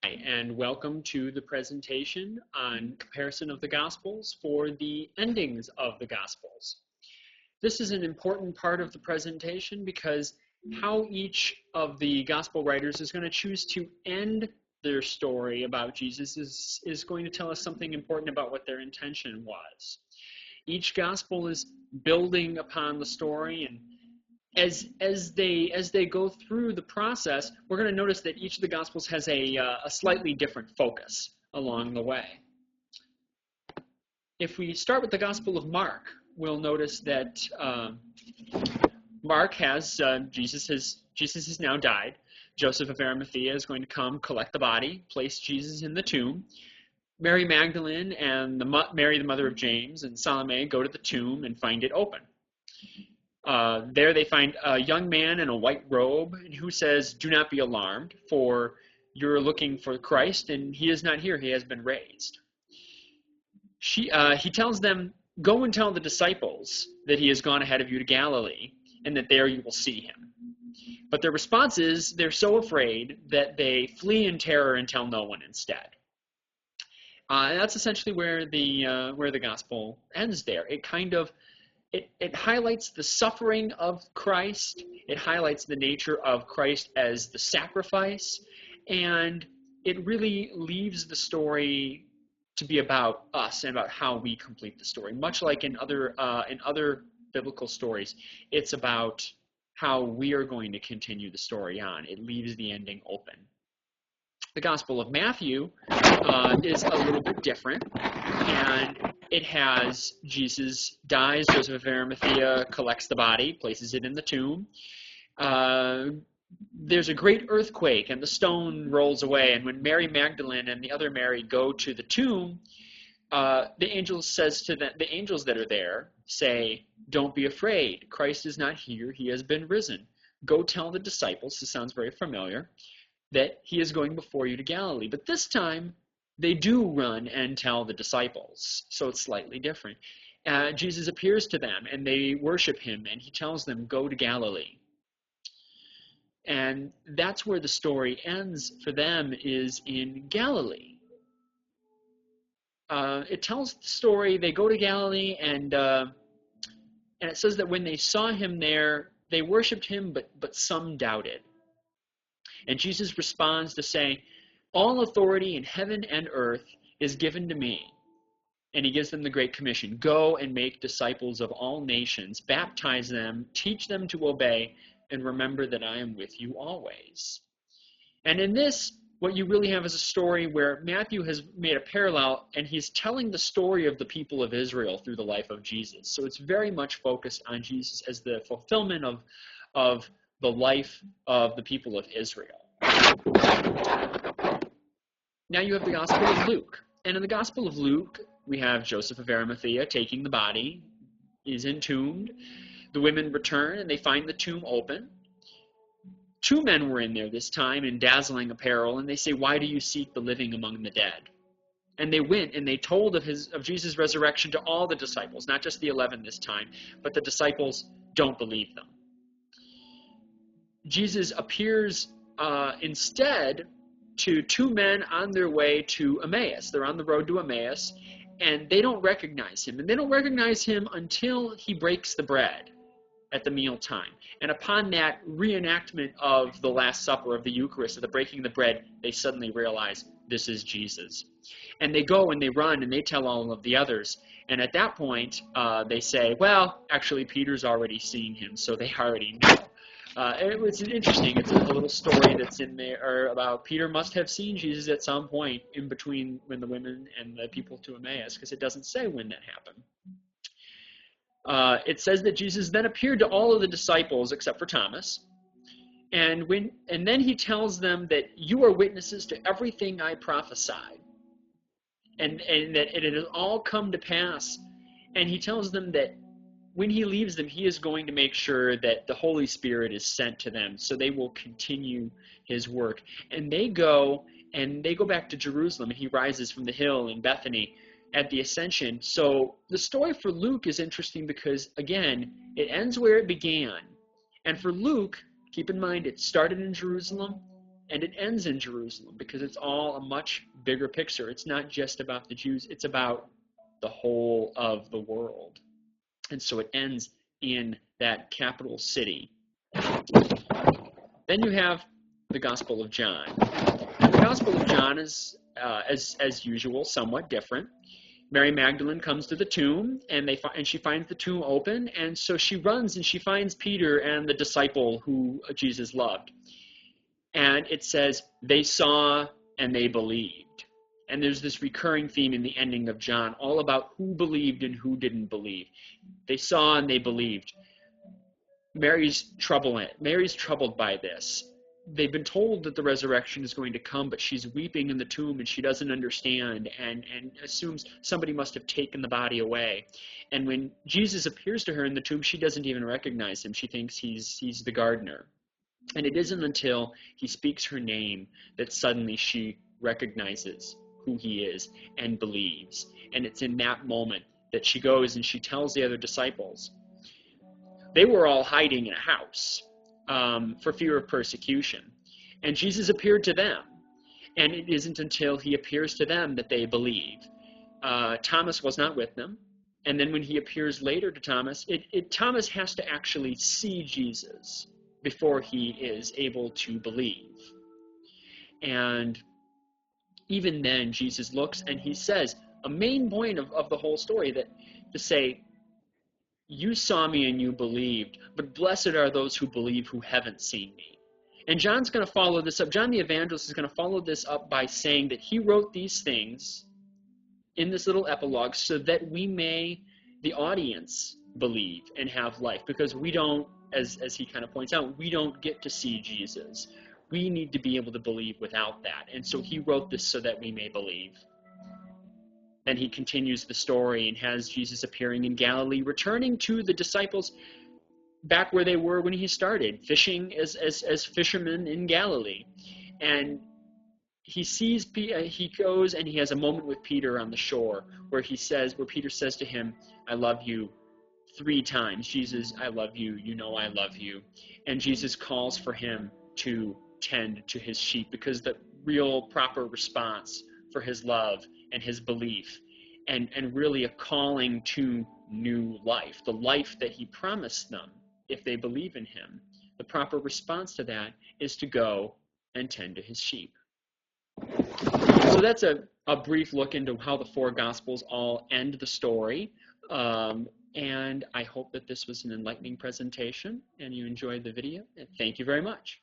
And welcome to the presentation on comparison of the Gospels for the endings of the Gospels. This is an important part of the presentation because how each of the Gospel writers is going to choose to end their story about Jesus is going to tell us something important about what their intention was. Each Gospel is building upon the story, and as they go through the process, we're going to notice that each of the Gospels has a slightly different focus along the way. If we start with the Gospel of Mark, we'll notice that Mark has Jesus has now died. Joseph of Arimathea is going to come, collect the body, place Jesus in the tomb. Mary Magdalene and Mary, the mother of James, and Salome go to the tomb and find it open. There they find a young man in a white robe who says, "Do not be alarmed, for you're looking for Christ, and he is not here, he has been raised." He tells them, "Go and tell the disciples that he has gone ahead of you to Galilee, and that there you will see him." But their response is they're so afraid that they flee in terror and tell no one instead. And that's essentially where the gospel ends there. It highlights the suffering of Christ. It highlights the nature of Christ as the sacrifice, and it really leaves the story to be about us and about how we complete the story. Much like in other biblical stories, it's about how we are going to continue the story on. It leaves the ending open. The Gospel of Matthew is a little bit different, and it has Jesus dies, Joseph of Arimathea collects the body, places it in the tomb. There's a great earthquake, and the stone rolls away, and when Mary Magdalene and the other Mary go to the tomb, the angels that are there say, "Don't be afraid. Christ is not here. He has been risen. Go tell the disciples," this sounds very familiar, "that he is going before you to Galilee." But this time, they do run and tell the disciples, so it's slightly different. Jesus appears to them, and they worship him, and he tells them, "Go to Galilee." And that's where the story ends for them, is in Galilee. It tells the story, they go to Galilee, and it says that when they saw him there, they worshipped him, but some doubted. And Jesus responds to say, "All authority in heaven and earth is given to me." And he gives them the Great Commission. "Go and make disciples of all nations, baptize them, teach them to obey, and remember that I am with you always." And in this, what you really have is a story where Matthew has made a parallel, and he's telling the story of the people of Israel through the life of Jesus. So it's very much focused on Jesus as the fulfillment of the life of the people of Israel. Now you have the Gospel of Luke. And in the Gospel of Luke, we have Joseph of Arimathea taking the body. He's entombed. The women return, and they find the tomb open. 2 men were in there this time in dazzling apparel, and they say, "Why do you seek the living among the dead?" And they went and they told of Jesus' resurrection to all the disciples, not just the 11 this time, but the disciples don't believe them. Jesus appears instead to 2 men on their way to Emmaus. They're on the road to Emmaus, and they don't recognize him. And they don't recognize him until he breaks the bread at the meal time. And upon that reenactment of the Last Supper, of the Eucharist, of the breaking of the bread, they suddenly realize this is Jesus. And they go and they run and they tell all of the others. And at that point, they say, "Well, actually, Peter's already seen him, so they already know." It's interesting. It's a little story that's in there about Peter must have seen Jesus at some point in between when the women and the people to Emmaus, because it doesn't say when that happened. It says that Jesus then appeared to all of the disciples except for Thomas, and then he tells them that you are witnesses to everything I prophesied, and that it has all come to pass. And he tells them that when he leaves them, he is going to make sure that the Holy Spirit is sent to them, so they will continue his work. And they go back to Jerusalem, and he rises from the hill in Bethany at the Ascension. So the story for Luke is interesting because, again, it ends where it began. And for Luke, keep in mind, it started in Jerusalem, And it ends in Jerusalem because it's all a much bigger picture. It's not just about the Jews, it's about the whole of the world. And so it ends in that capital city. Then you have the Gospel of John. And the Gospel of John is, as usual, somewhat different. Mary Magdalene comes to the tomb, and she finds the tomb open, and so she runs and she finds Peter and the disciple who Jesus loved. And it says, they saw and they believed. And there's this recurring theme in the ending of John, all about who believed and who didn't believe. They saw and they believed. Mary's troubled by this. They've been told that the resurrection is going to come, but she's weeping in the tomb and she doesn't understand and assumes somebody must have taken the body away. And when Jesus appears to her in the tomb, she doesn't even recognize him. She thinks he's the gardener. And it isn't until he speaks her name that suddenly she recognizes who he is and believes. And it's in that moment that she goes and she tells the other disciples. They were all hiding in a house for fear of persecution. And Jesus appeared to them. And it isn't until he appears to them that they believe. Thomas was not with them. And then when he appears later to Thomas, Thomas has to actually see Jesus before he is able to believe. And even then, Jesus looks and he says, a main point of the whole story, that to say, you saw me and you believed, but blessed are those who believe who haven't seen me. And John's going to follow this up. John the Evangelist is going to follow this up by saying that he wrote these things in this little epilogue so that we may, the audience, believe and have life. Because we don't, as he kind of points out, we don't get to see Jesus. We need to be able to believe without that. And so he wrote this so that we may believe. Then he continues the story and has Jesus appearing in Galilee, returning to the disciples back where they were when he started, fishing as fishermen in Galilee. And he goes and he has a moment with Peter on the shore where Peter says to him, I love you 3 times. Jesus, I love you. You know I love you. And Jesus calls for him to tend to his sheep, because the real proper response for his love and his belief and really a calling to new life, the life that he promised them if they believe in him, the proper response to that is to go and tend to his sheep. So that's a brief look into how the 4 Gospels all end the story. And I hope that this was an enlightening presentation and you enjoyed the video. And thank you very much.